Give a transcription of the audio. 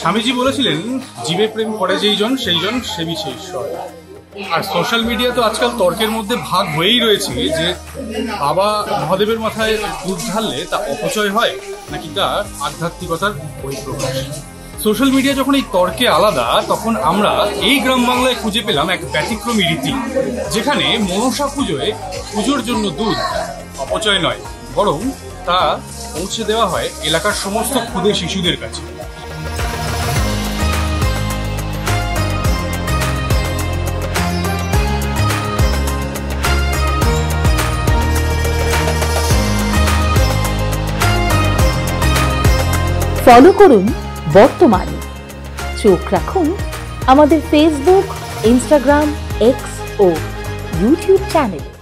স্বামীজি বলেছিলেন, জীবে প্রেম করে যেইজন সেইজন সেবী সেই ঈশ্বর। আর সোশ্যাল মিডিয়া তো আজকাল তর্কের মধ্যে ভাগ হয়েই রয়েছে যে বাবা মহাদেবের মাথায় দুধ ঢাললে তা অপচয় হয় নাকি তার আধ্যাত্মিকতার বহিঃপ্রকাশ। সোশ্যাল মিডিয়া যখন এই তর্কে আলাদা, তখন আমরা এই গ্রাম বাংলায় খুঁজে পেলাম এক ব্যতিক্রমী রীতি, যেখানে মনসা পুজোয় পুজোর জন্য দুধ অপচয় নয়, বরং তা পৌঁছে দেওয়া হয় এলাকার সমস্ত ক্ষুদে শিশুদের কাছে। ফলো করুন বর্তমান, চোখ রাখুন আমাদের ফেসবুক, ইনস্টাগ্রাম, এক্স ও ইউটিউব চ্যানেলে।